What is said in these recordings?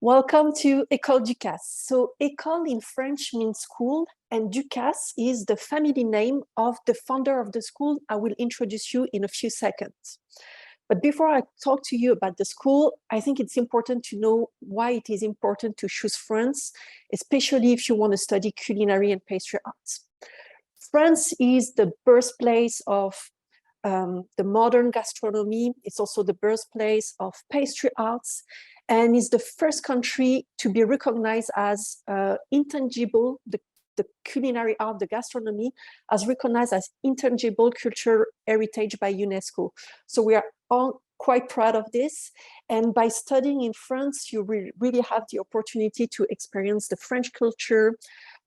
Welcome to Ecole Ducasse. So Ecole in French means school, and Ducasse is the family name of the founder of the school I will introduce you in a few seconds. But before I talk to you about the school, I think it's important to know why it is important to choose France, especially if you want to study culinary and pastry arts. France is the birthplace of the modern gastronomy. It's also the birthplace of pastry arts, and is the first country to be recognized as intangible, the culinary art, the gastronomy, as recognized as intangible cultural heritage by UNESCO. So we are all quite proud of this. And by studying in France, you really have the opportunity to experience the French culture,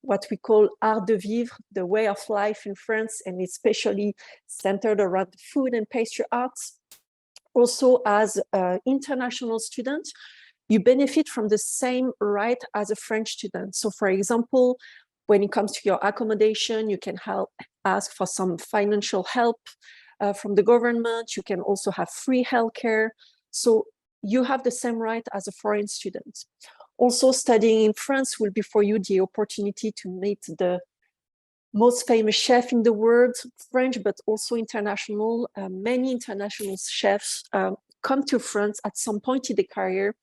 what we call art de vivre, the way of life in France, and especially centered around food and pastry arts. Also, as an international student, you benefit from the same right as a French student. So for example, when it comes to your accommodation, you can ask for some financial help from the government. You can also have free healthcare. So you have the same right as a foreign student. Also, studying in France will be for you the opportunity to meet the most famous chef in the world, French, but also international. Many international chefs come to France at some point in their career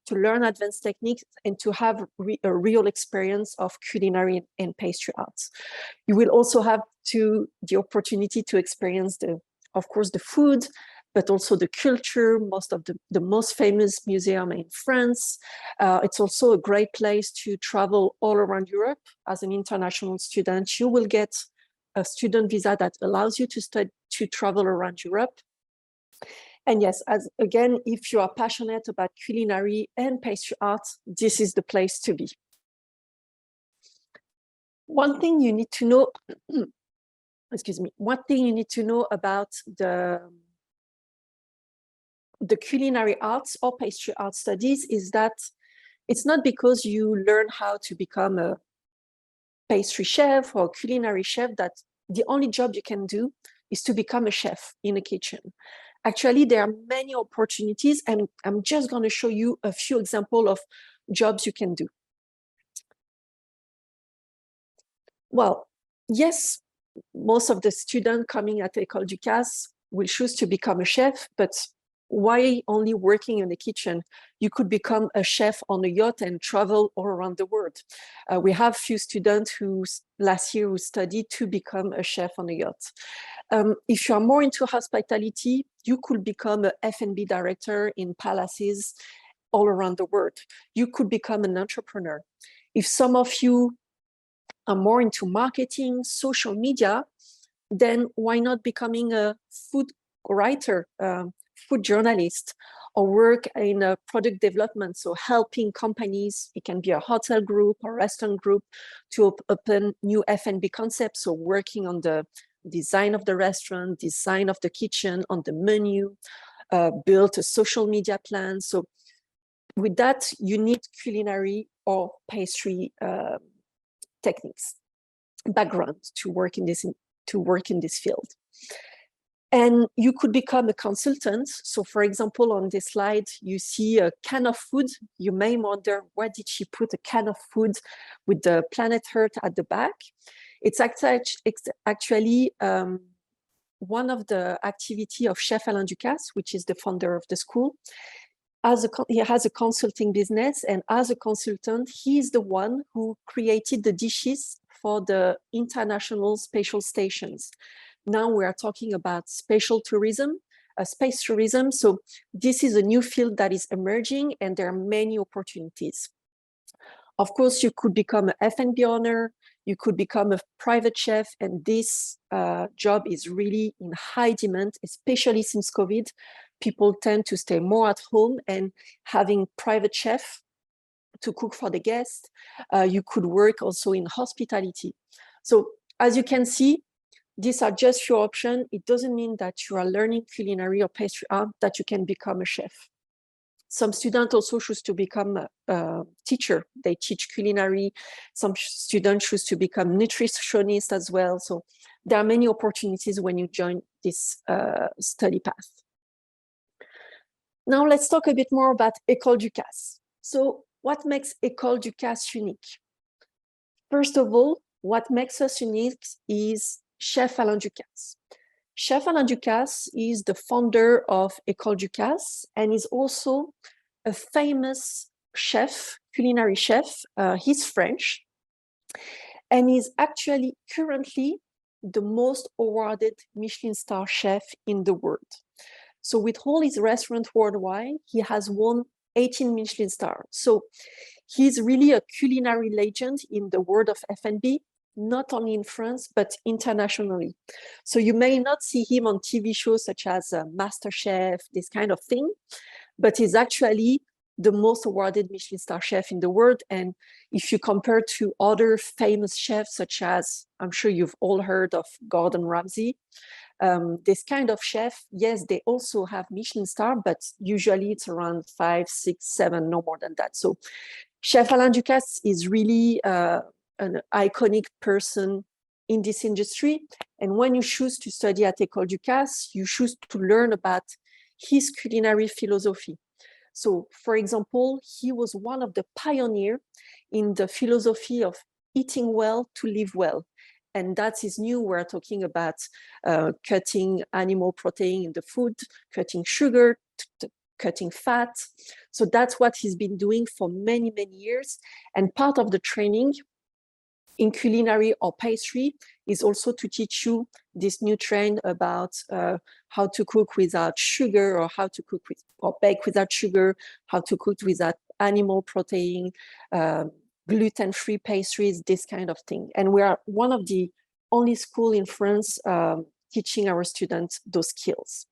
to learn advanced techniques and to have a real experience of culinary and pastry arts. You will also have the opportunity to experience of course, the food, but also the culture, most of the most famous museum in France. It's also a great place to travel all around Europe. As an international student, you will get a student visa that allows you to travel around Europe. And yes, again, if you are passionate about culinary and pastry arts, this is the place to be. One thing you need to know, excuse me, one thing you need to know about the culinary arts or pastry art studies is that it's not because you learn how to become a pastry chef or culinary chef that the only job you can do is to become a chef in a kitchen. Actually, there are many opportunities, and I'm just going to show you a few examples of jobs you can do. Well, yes, most of the students coming at Ecole Ducasse will choose to become a chef, but why only working in the kitchen? You could become a chef on a yacht and travel all around the world. We have few students who last year who studied to become a chef on a yacht. If you are more into hospitality, you could become an F&B director in palaces all around the world. You could become an entrepreneur. If some of you are more into marketing, social media, then why not becoming a food writer, food journalist, or work in a product development, so helping companies, it can be a hotel group or restaurant group, to open new F&B concepts, so working on the design of the restaurant, design of the kitchen, on the menu, build a social media plan. So with that, you need culinary or pastry techniques, background to work in this field. And you could become a consultant. So for example, on this slide, you see a can of food. You may wonder, why did she put a can of food with the planet Earth at the back? It's actually one of the activity of Chef Alain Ducasse, which is the founder of the school. He has a consulting business, and as a consultant, he's the one who created the dishes for the international spatial stations. Now we are talking about spatial tourism, space tourism. So this is a new field that is emerging, and there are many opportunities. Of course, you could become an F&B owner, you could become a private chef, and this job is really in high demand, especially since COVID. People tend to stay more at home, and having private chef to cook for the guests. You could work also in hospitality. So as you can see, these are just your options. It doesn't mean that you are learning culinary or pastry art that you can become a chef. Some students also choose to become a teacher. They teach culinary. Some students choose to become nutritionist as well. So there are many opportunities when you join this study path. Now let's talk a bit more about Ecole Ducasse. So What makes Ecole Ducasse unique? First of all, what makes us unique is Chef Alain Ducasse. Chef Alain Ducasse is the founder of Ecole Ducasse and is also a famous chef, culinary chef. He's French and is actually currently the most awarded Michelin star chef in the world. So with all his restaurants worldwide, he has won 18 Michelin stars. So he's really a culinary legend in the world of F&B, not only in France, but internationally. So you may not see him on TV shows such as MasterChef, this kind of thing, but he's actually the most awarded Michelin star chef in the world. And if you compare to other famous chefs, such as, I'm sure you've all heard of Gordon Ramsay, this kind of chef, yes, they also have Michelin star, but usually it's around 5, 6, 7, no more than that. So Chef Alain Ducasse is really an iconic person in this industry. And when you choose to study at Ecole Ducasse, you choose to learn about his culinary philosophy. So, for example, he was one of the pioneers in the philosophy of eating well to live well. And that is new. We're talking about cutting animal protein in the food, cutting sugar, cutting fat. So that's what he's been doing for many, many years. And part of the training in culinary or pastry is also to teach you this new trend about how to cook without sugar, or how to cook with, or bake without sugar, how to cook without animal protein, gluten-free pastries, this kind of thing. And we are one of the only school in France teaching our students those skills.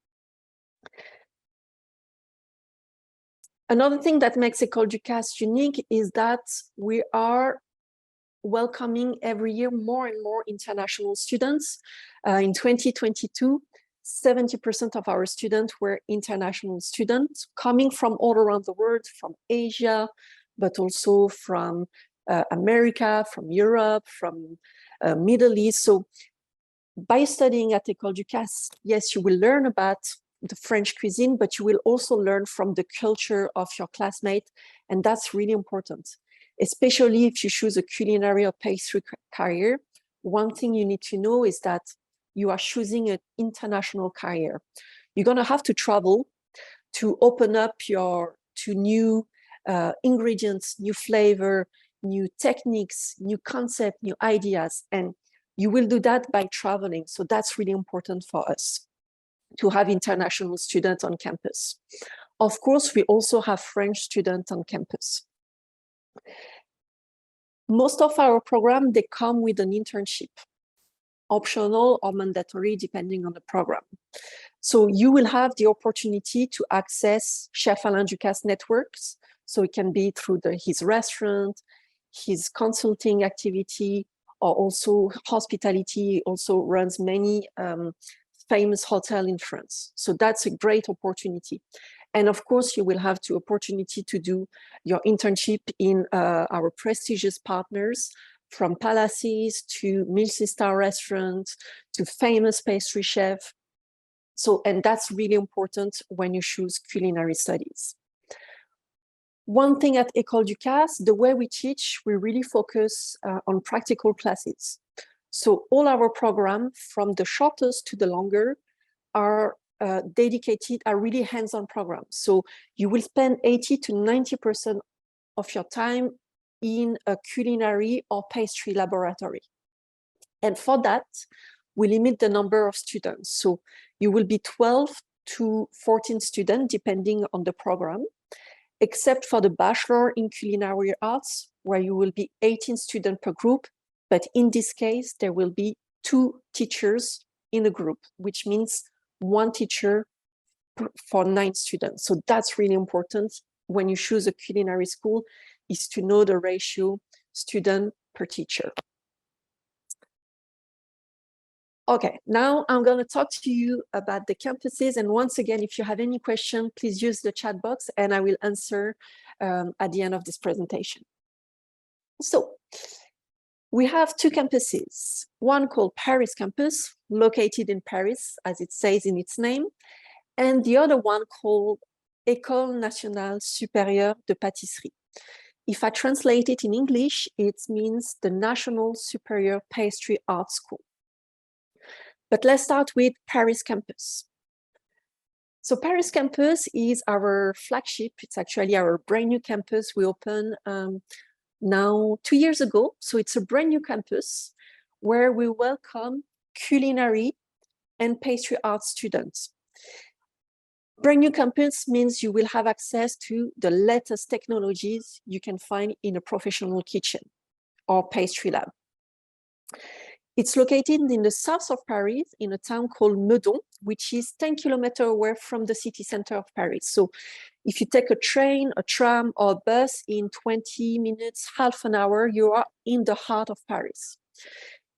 Another thing that makes Ecole Ducasse unique is that we are welcoming every year more and more international students. In 2022, 70% of our students were international students coming from all around the world, from Asia, but also from America, from Europe, from Middle East. So by studying at Ecole Ducasse, yes, you will learn about the French cuisine, but you will also learn from the culture of your classmate. And that's really important, especially if you choose a culinary or pastry career. One thing you need to know is that you are choosing an international career. You're going to have to travel to open up to new ingredients, new flavor, new techniques, new concept, new ideas. And you will do that by traveling. So that's really important for us to have international students on campus. Of course, we also have French students on campus. Most of our programs, they come with an internship, optional or mandatory, depending on the program. So you will have the opportunity to access Chef Alain Ducasse networks. So it can be through his restaurant, his consulting activity, or also hospitality. He also runs many famous hotels in France. So that's a great opportunity. And of course, you will have the opportunity to do your internship in our prestigious partners, from palaces to Michelin star restaurants to famous pastry chefs. So, and that's really important when you choose culinary studies. One thing at Ecole Ducasse, the way we teach, we really focus on practical classes. So all our programs, from the shortest to the longer, are dedicated, are really hands-on programs. So you will spend 80 to 90% of your time in a culinary or pastry laboratory. And for that, we limit the number of students. So you will be 12 to 14 students, depending on the program, except for the Bachelor in Culinary Arts, where you will be 18 students per group. But in this case, there will be 2 teachers in a group, which means 1 teacher for 9 students. So that's really important when you choose a culinary school, is to know the ratio student per teacher. Okay, now I'm going to talk to you about the campuses. And once again, if you have any question, please use the chat box and I will answer at the end of this presentation. So we have 2 campuses, one called Paris campus, located in Paris, as it says in its name, and the other one called École Nationale Supérieure de Pâtisserie. If I translate it in English, it means the National Superior Pastry Art School. But let's start with Paris campus. So Paris campus is our flagship. It's actually our brand new campus. We opened now 2 years ago. So it's a brand new campus where we welcome culinary and pastry art students. Brand new campus means you will have access to the latest technologies you can find in a professional kitchen or pastry lab. It's located in the south of Paris in a town called Meudon, which is 10 kilometers away from the city center of Paris. So if you take a train, a tram, or a bus in 20 minutes, half an hour, you are in the heart of Paris.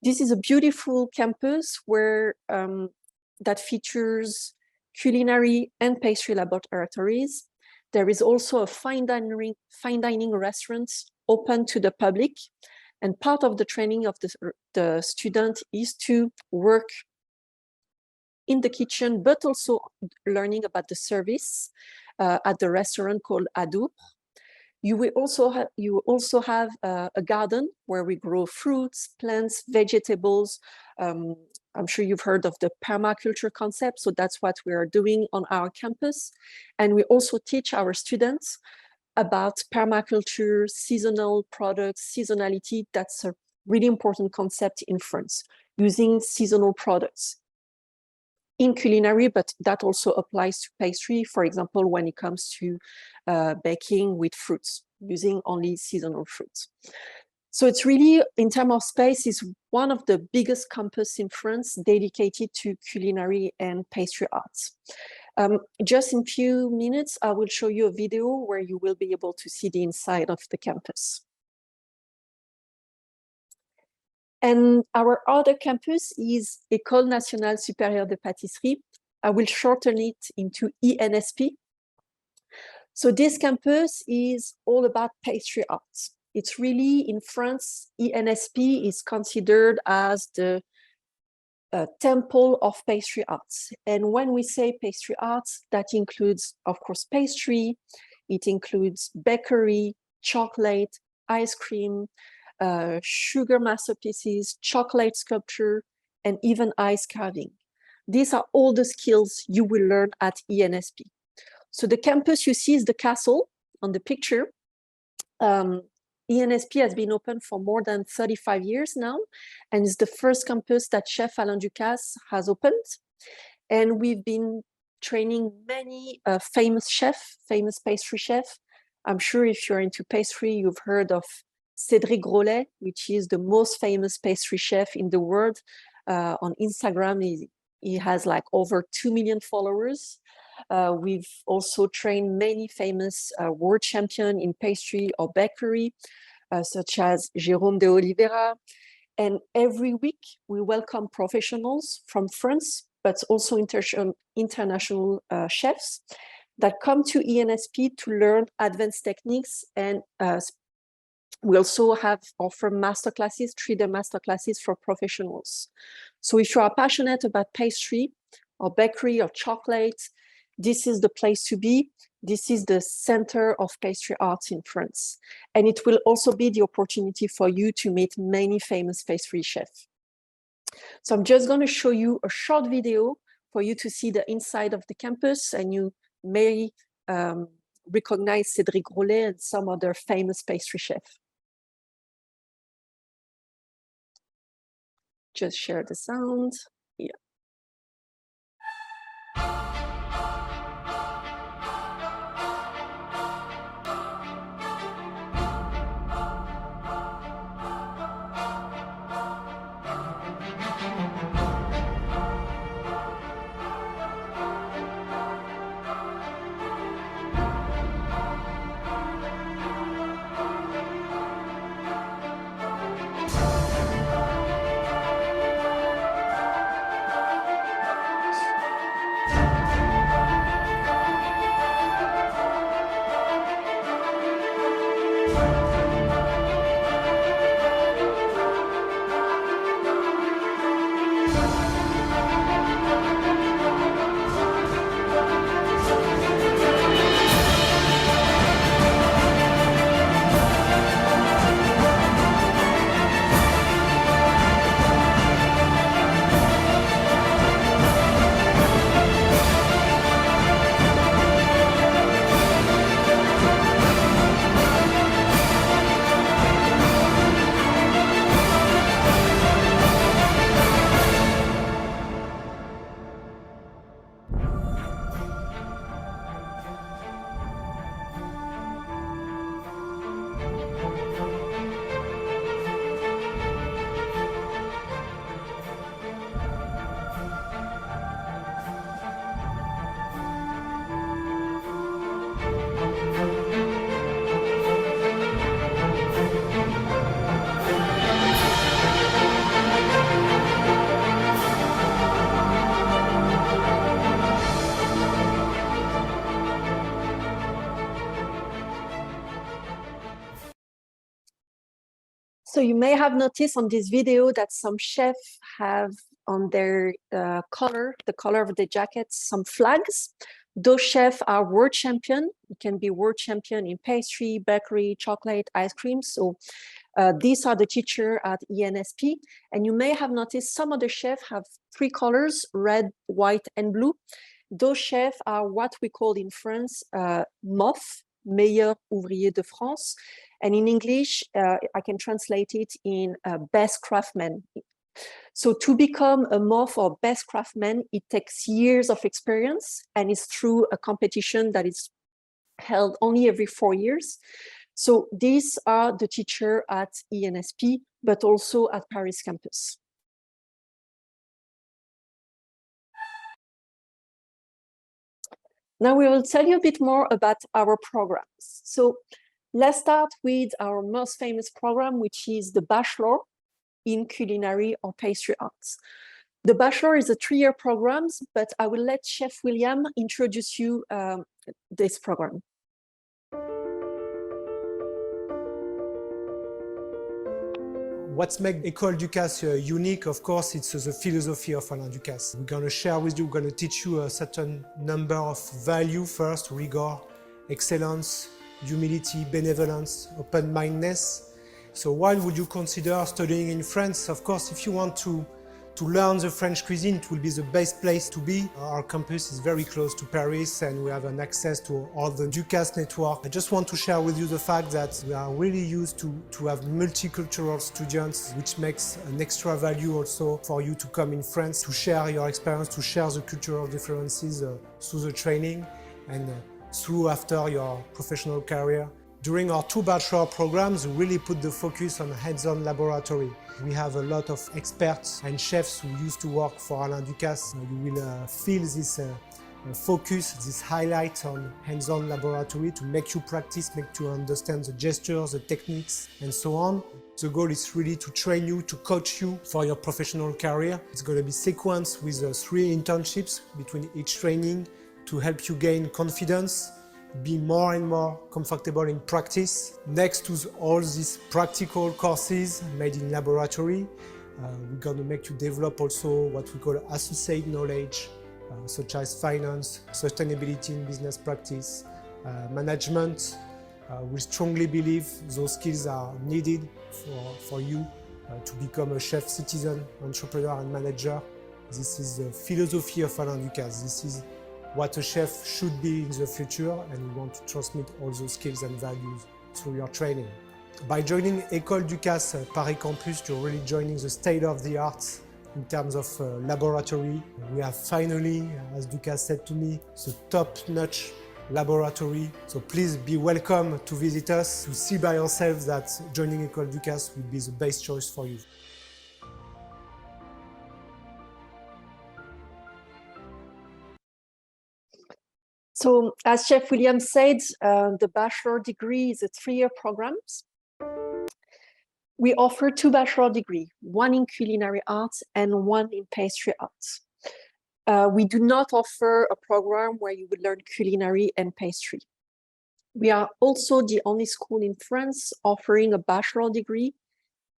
This is a beautiful campus where that features culinary and pastry laboratories. There is also a fine dining restaurant open to the public. And part of the training of the student is to work in the kitchen, but also learning about the service at the restaurant called Adour. You will also have a garden where we grow fruits, plants, vegetables. I'm sure you've heard of the permaculture concept, so that's what we are doing on our campus. And we also teach our students about permaculture, seasonal products, seasonality. That's a really important concept in France, using seasonal products in culinary, but that also applies to pastry, for example, when it comes to baking with fruits, using only seasonal fruits. So it's really, in terms of space, is one of the biggest campus in France dedicated to culinary and pastry arts. Just in a few minutes, I will show you a video where you will be able to see the inside of the campus. And our other campus is École Nationale Supérieure de Pâtisserie. I will shorten it into ENSP. So this campus is all about pastry arts. It's really, in France, ENSP is considered as the temple of pastry arts. And when we say pastry arts, that includes, of course, pastry, it includes bakery, chocolate, ice cream, sugar masterpieces, chocolate sculpture, and even ice carving. These are all the skills you will learn at ENSP. So the campus you see is the castle on the picture. ENSP has been open for more than 35 years now, and is the first campus that Chef Alain Ducasse has opened. And we've been training many famous chefs, famous pastry chefs. I'm sure if you're into pastry, you've heard of Cédric Grolet, which is the most famous pastry chef in the world. On Instagram, he has like over 2 million followers. We've also trained many famous world champions in pastry or bakery, such as Jérôme de Oliveira. And every week we welcome professionals from France, but also international chefs that come to ENSP to learn advanced techniques. And we also offer masterclasses, 3-day masterclasses for professionals. So if you are passionate about pastry or bakery or chocolate, this is the place to be. This is the center of pastry arts in France. And it will also be the opportunity for you to meet many famous pastry chefs. So I'm just going to show you a short video for you to see the inside of the campus, and you may recognize Cédric Grolet and some other famous pastry chefs. Just share the sound. Yeah. So you may have noticed on this video that some chefs have on their collar, the color of the jackets, some flags. Those chefs are world champion. You can be world champion in pastry, bakery, chocolate, ice cream. So these are the teacher at ENSP. And you may have noticed some of the chefs have three colors, red, white, and blue. Those chefs are what we call in France MOF, Meilleur Ouvrier de France. And in English, I can translate it in best craftsman. So to become a MOF or best craftsman, it takes years of experience, and it's through a competition that is held only every 4 years. So these are the teachers at ENSP, but also at Paris campus. Now we will tell you a bit more about our programs. So let's start with our most famous program, which is the Bachelor in Culinary or Pastry Arts. The Bachelor is a 3-year program, but I will let Chef William introduce you this program. What makes Ecole Ducasse unique, of course, it's the philosophy of Alain Ducasse. We're going to share with you, we're going to teach you a certain number of values first: rigor, excellence, humility, benevolence, open-mindedness. So why would you consider studying in France? Of course, if you want to learn the French cuisine, it will be the best place to be. Our campus is very close to Paris and we have an access to all the Ducasse network. I just want to share with you the fact that we are really used to have multicultural students, which makes an extra value also for you to come in France, to share your experience, to share the cultural differences through the training and through after your professional career. During our 2 bachelor programs, we really put the focus on hands-on laboratory. We have a lot of experts and chefs who used to work for Alain Ducasse. You will feel this focus, this highlight on hands-on laboratory to make you practice, make you understand the gestures, the techniques, and so on. The goal is really to train you, to coach you for your professional career. It's going to be sequenced with 3 internships between each training to help you gain confidence, be more and more comfortable in practice. Next to all these practical courses made in laboratory, we're going to make you develop also what we call associate knowledge, such as finance, sustainability in business practice, management. We strongly believe those skills are needed for you to become a chef, citizen, entrepreneur and manager. This is the philosophy of Alain Ducasse. This is what a chef should be in the future, and we want to transmit all those skills and values through your training. By joining Ecole Ducasse Paris Campus, you're really joining the state-of-the-art in terms of laboratory. We have finally, as Ducasse said to me, the top-notch laboratory. So please be welcome to visit us, to see by yourself that joining Ecole Ducasse will be the best choice for you. So as Chef William said, the bachelor degree is a 3-year program. We offer 2 bachelor degrees, one in culinary arts and one in pastry arts. We do not offer a program where you would learn culinary and pastry. We are also the only school in France offering a bachelor degree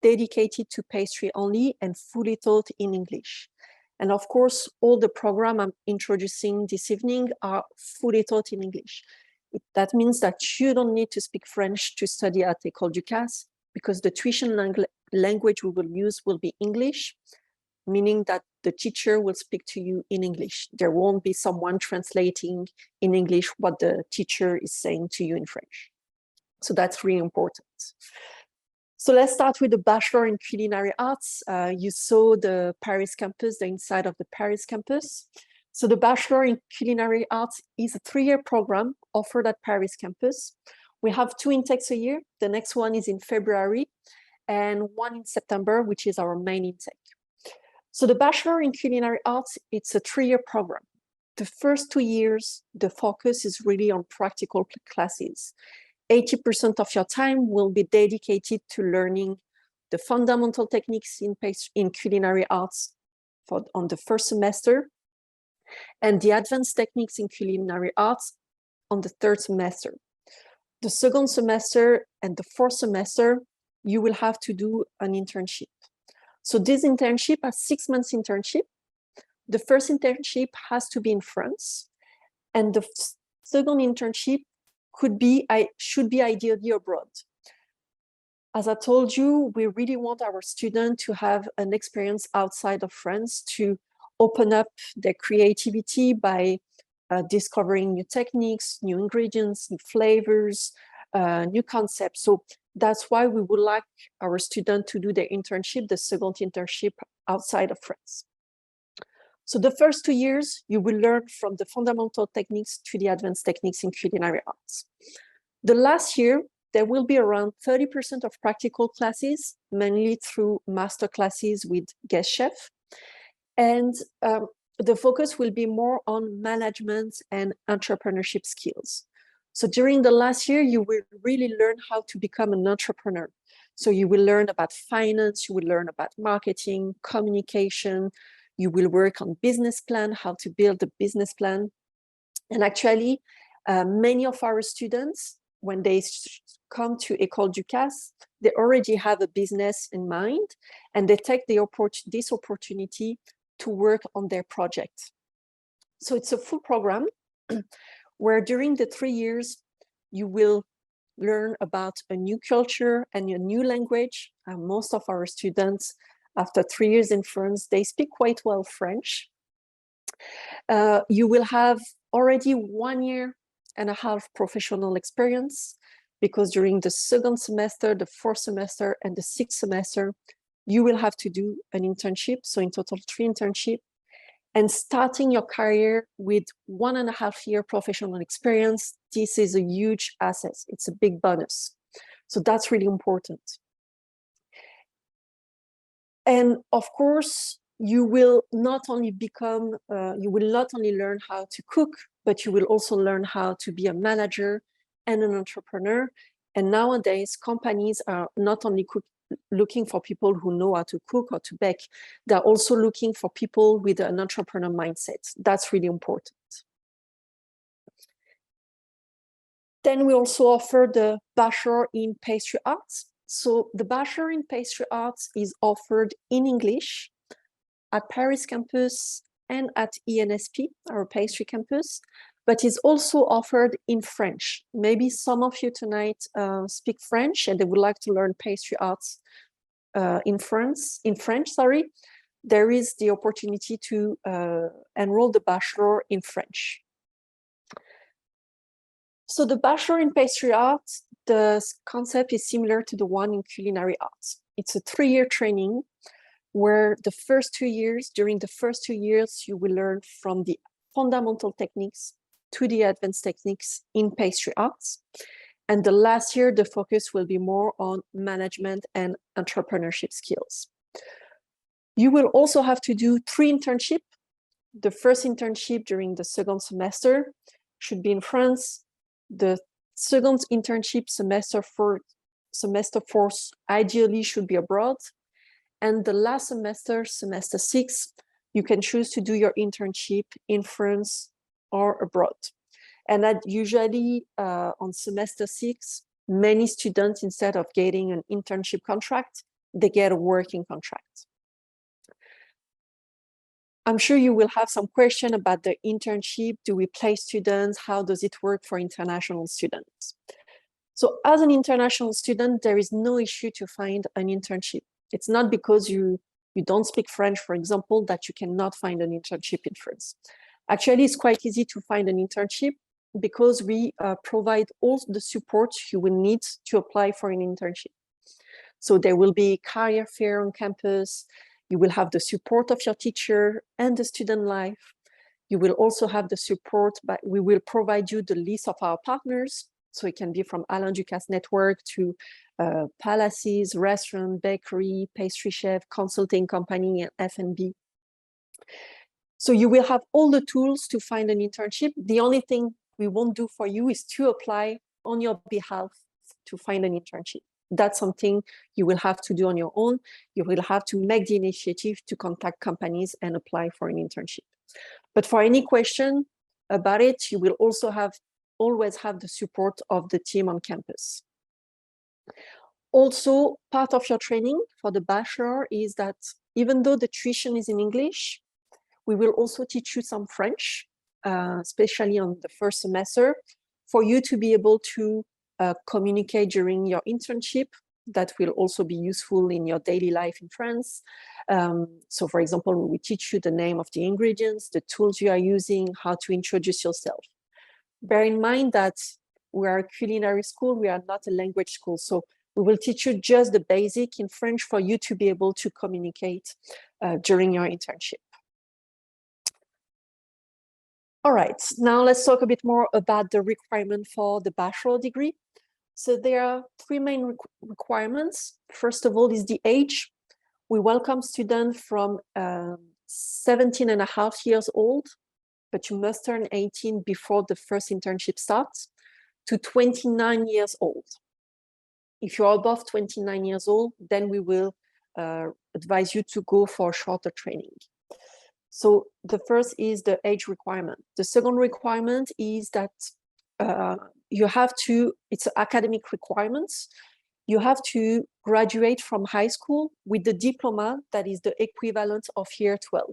dedicated to pastry only and fully taught in English. And of course, all the programs I'm introducing this evening are fully taught in English. That means that you don't need to speak French to study at Ecole Ducasse, because the tuition language we will use will be English, meaning that the teacher will speak to you in English. There won't be someone translating in English what the teacher is saying to you in French. So that's really important. So let's start with the Bachelor in Culinary Arts. You saw the Paris campus, the inside of the Paris campus. So the Bachelor in Culinary Arts is a 3-year program offered at Paris campus. We have 2 intakes a year. The next one is in February and one in September, which is our main intake. So the Bachelor in Culinary Arts, it's a 3-year program. The first 2 years, the focus is really on practical classes. 80% of your time will be dedicated to learning the fundamental techniques in culinary arts on the first semester, and the advanced techniques in culinary arts on the 3rd semester. The 2nd semester and the 4th semester you will have to do an internship. So this internship, a 6 months internship, the first internship has to be in France, and the second internship should be ideally abroad. As I told you, we really want our students to have an experience outside of France, to open up their creativity by discovering new techniques, new ingredients, new flavors, new concepts. So that's why we would like our students to do their internship, the second internship outside of France. So the first 2 years, you will learn from the fundamental techniques to the advanced techniques in culinary arts. The last year, there will be around 30% of practical classes, mainly through master classes with guest chef. And the focus will be more on management and entrepreneurship skills. So during the last year, you will really learn how to become an entrepreneur. So you will learn about finance, you will learn about marketing, communication, you will work on business plan, how to build a business plan. And actually, many of our students, when they come to Ecole Ducasse, they already have a business in mind, and they take this opportunity to work on their project. So it's a full program where during the 3 years, you will learn about a new culture and a new language. Most of our students, after 3 years in France, they speak quite well French. You will have already 1.5 years professional experience, because during the second semester, the fourth semester, and the sixth semester, you will have to do an internship. So in total, 3 internships. And starting your career with 1.5 year professional experience, this is a huge asset. It's a big bonus. So that's really important. And of course, you will not only learn how to cook, but you will also learn how to be a manager and an entrepreneur. And nowadays, companies are not only looking for people who know how to cook or to bake, they're also looking for people with an entrepreneur mindset. That's really important. Then we also offer the Bachelor in Pastry Arts. So the Bachelor in Pastry Arts is offered in English at Paris campus and at ENSP, our pastry campus, but is also offered in French. Maybe some of you tonight speak French and they would like to learn pastry arts in French. There is the opportunity to enroll the Bachelor in French. So the Bachelor in Pastry Arts, the concept is similar to the one in Culinary Arts. It's a 3-year training where during the first 2 years, you will learn from the fundamental techniques to the advanced techniques in pastry arts. And the last year, the focus will be more on management and entrepreneurship skills. You will also have to do 3 internships. The first internship during the second semester should be in France. The second internship semester 4 ideally should be abroad. And the last semester, semester 6, you can choose to do your internship in France or abroad. And that usually on semester 6, many students, instead of getting an internship contract, they get a working contract. I'm sure you will have some question about the internship. Do we place students? How does it work for international students? So as an international student, there is no issue to find an internship. It's not because you don't speak French, for example, that you cannot find an internship in France. Actually, it's quite easy to find an internship because we provide all the support you will need to apply for an internship. So there will be career fair on campus. You will have the support of your teacher and the student life. You will also have the support, but we will provide you the list of our partners. So it can be from Alain Ducasse network to palaces, restaurant, bakery, pastry chef, consulting company, and F&B. So you will have all the tools to find an internship. The only thing we won't do for you is to apply on your behalf to find an internship. That's something you will have to do on your own. You will have to make the initiative to contact companies and apply for an internship. But for any question about it, you will also always have the support of the team on campus. Also, part of your training for the bachelor is that even though the tuition is in English, we will also teach you some French, especially on the first semester, for you to be able to communicate during your internship. That will also be useful in your daily life in France. So for example, we teach you the name of the ingredients, the tools you are using, how to introduce yourself. Bear in mind that we are a culinary school, we are not a language school. So we will teach you just the basic in French for you to be able to communicate during your internship. All right, now let's talk a bit more about the requirement for the bachelor degree. So there are three main requirements. First of all is the age. We welcome students from 17 and a half years old, but you must turn 18 before the first internship starts, to 29 years old. If you're above 29 years old, then we will advise you to go for shorter training. So the first is the age requirement. The second requirement is that you have to, it's academic requirements. You have to graduate from high school with the diploma that is the equivalent of year 12.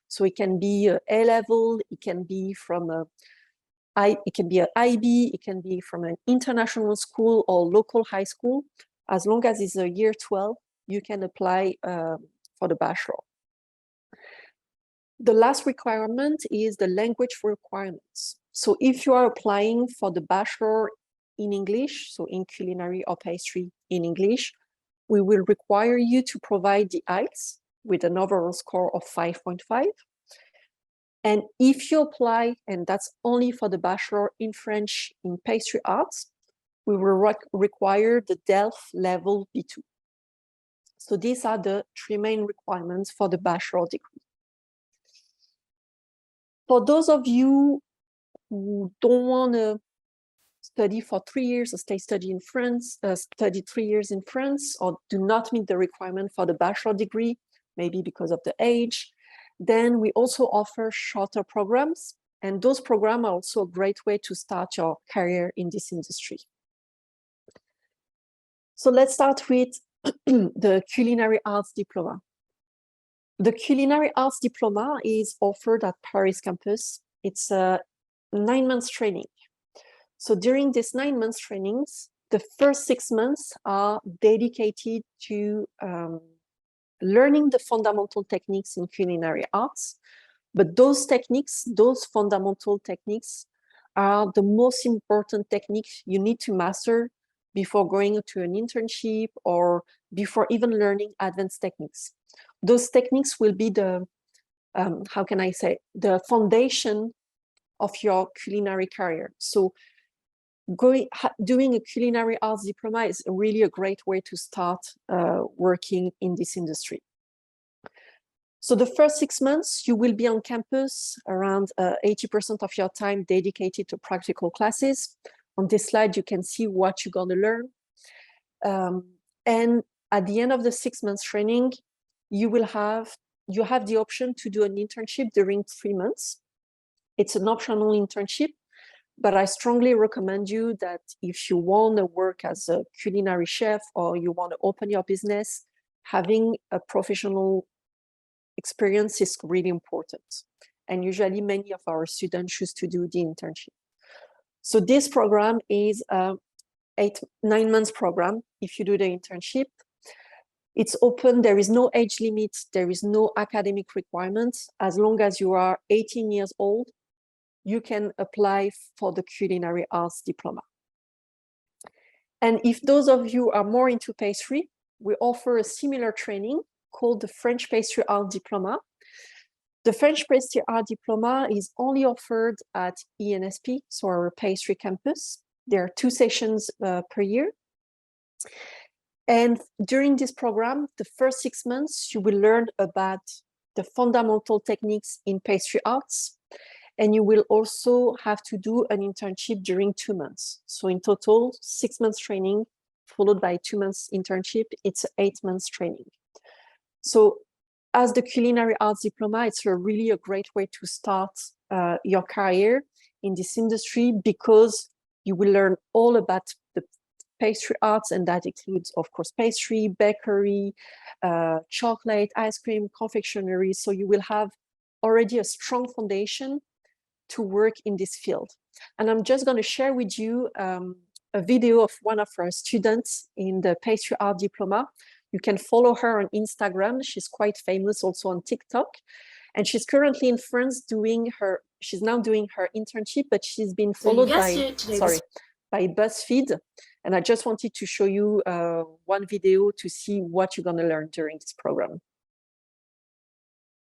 So it can be A level, it can be from it can be an IB, it can be from an international school or local high school. As long as it's a year 12, you can apply for the bachelor. The last requirement is the language requirements. So if you are applying for the bachelor in English, so in culinary or pastry in English, we will require you to provide the IELTS with an overall score of 5.5. And if you apply, and that's only for the bachelor in French in pastry arts, we will require the DELF level B2. So these are the three main requirements for the bachelor degree. For those of you who don't want to study for 3 years or study in France, study 3 years in France, or do not meet the requirement for the bachelor degree, maybe because of the age, then we also offer shorter programs. And those programs are also a great way to start your career in this industry. So let's start with the Culinary Arts Diploma. The Culinary Arts Diploma is offered at Paris campus. It's a 9 months training. So during this 9 months trainings, the first 6 months are dedicated to learning the fundamental techniques in culinary arts. But those techniques, those fundamental techniques, are the most important techniques you need to master before going to an internship or before even learning advanced techniques. Those techniques will be the, how can I say, the foundation of your culinary career. So doing a culinary arts diploma is really a great way to start working in this industry. So the first 6 months, you will be on campus, around 80% of your time dedicated to practical classes. On this slide, you can see what you're going to learn. And at the end of the 6 months training, you have the option to do an internship during 3 months. It's an optional internship, but I strongly recommend you that if you want to work as a culinary chef or you want to open your business, having a professional experience is really important. And usually many of our students choose to do the internship. So this program is a 9 months program. If you do the internship, it's open, there is no age limit, there is no academic requirements. As long as you are 18 years old, you can apply for the Culinary Arts Diploma. And if those of you are more into pastry, we offer a similar training called the French Pastry Art Diploma. The French Pastry Art Diploma is only offered at ENSP, so our pastry campus. There are 2 sessions per year. And during this program, the first 6 months, you will learn about the fundamental techniques in pastry arts. And you will also have to do an internship during 2 months. So in total, 6 months training, followed by 2 months internship, it's 8 months training. So as the Culinary Arts Diploma, it's really a great way to start your career in this industry, because you will learn all about the pastry arts, and that includes, of course, pastry, bakery, chocolate, ice cream, confectionery. So you will have already a strong foundation to work in this field. And I'm just going to share with you a video of one of our students in the pastry art diploma. You can follow her on Instagram. She's quite famous also on TikTok. And she's currently in France she's now doing her internship, but she's been followed by BuzzFeed. And I just wanted to show you one video to see what you're going to learn during this program.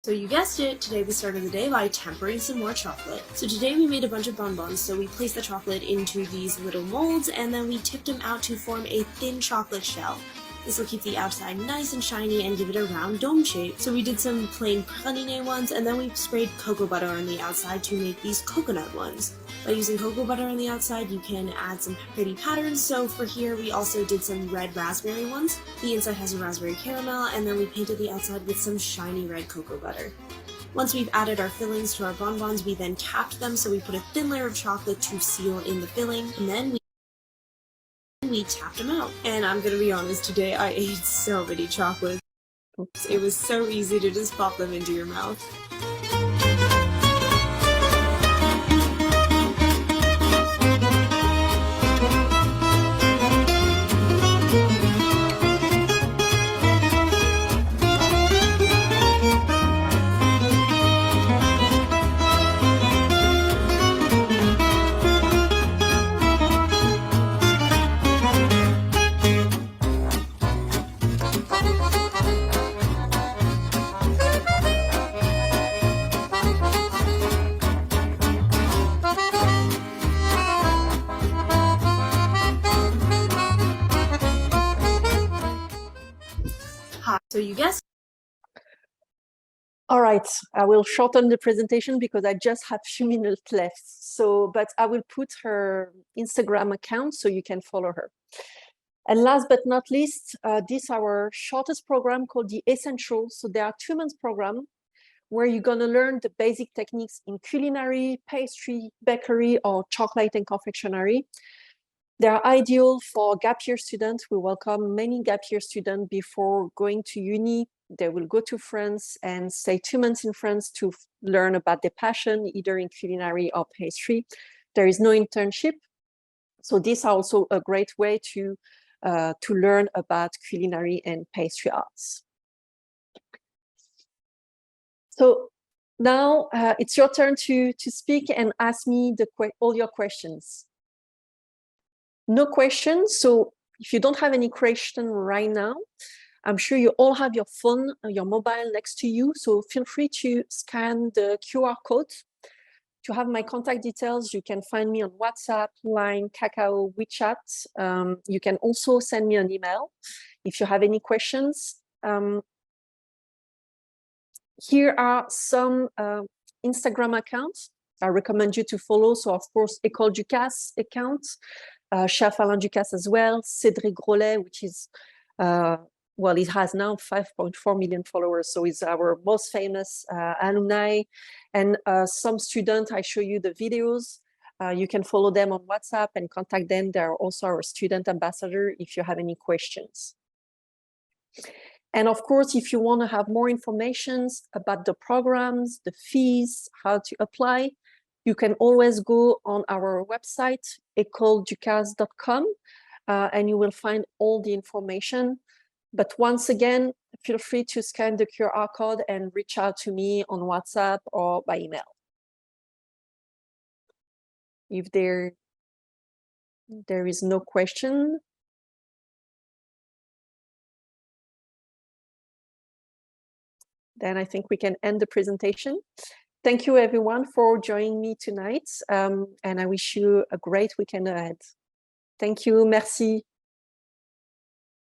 So you guessed it, today we started the day by tempering some more chocolate. So today we made a bunch of bonbons, so we placed the chocolate into these little molds and then we tipped them out to form a thin chocolate shell. This will keep the outside nice and shiny and give it a round dome shape. So we did some plain praline ones and then we sprayed cocoa butter on the outside to make these coconut ones. By using cocoa butter on the outside, you can add some pretty patterns. So for here, we also did some red raspberry ones. The inside has a raspberry caramel, and then we painted the outside with some shiny red cocoa butter. Once we've added our fillings to our bonbons, we then tapped them. So we put a thin layer of chocolate to seal in the filling, and then we tapped them out. And I'm gonna be honest, today I ate so many chocolates. It was so easy to just pop them into your mouth. So you guessed. All right, I will shorten the presentation because I just have a few minutes left. So, but I will put her Instagram account so you can follow her. And last but not least, this is our shortest program called the Essentials. So there are 2 months program where you're going to learn the basic techniques in culinary, pastry, bakery, or chocolate and confectionery. They are ideal for gap year students. We welcome many gap year students before going to uni. They will go to France and stay 2 months in France to learn about their passion, either in culinary or pastry. There is no internship. So this is also a great way to learn about culinary and pastry arts. So now it's your turn to speak and ask me all your questions. No questions. So if you don't have any question right now, I'm sure you all have your phone, your mobile next to you. So feel free to scan the QR code. To have my contact details, you can find me on WhatsApp, Line, Kakao, WeChat. You can also send me an email if you have any questions. Here are some Instagram accounts I recommend you to follow. So of course, Ecole Ducasse account. Chef Alain Ducasse as well, Cédric Grolet, which is, well, it has now 5.4 million followers, so it's our most famous alumni. And some students, I show you the videos. You can follow them on WhatsApp and contact them. They are also our student ambassador if you have any questions. And of course, if you want to have more information about the programs, the fees, how to apply, you can always go on our website, ecoleducasse.com, and you will find all the information. But once again, feel free to scan the QR code and reach out to me on WhatsApp or by email. If there is no question. Then I think we can end the presentation. Thank you everyone for joining me tonight, and I wish you a great weekend ahead. Thank you, merci.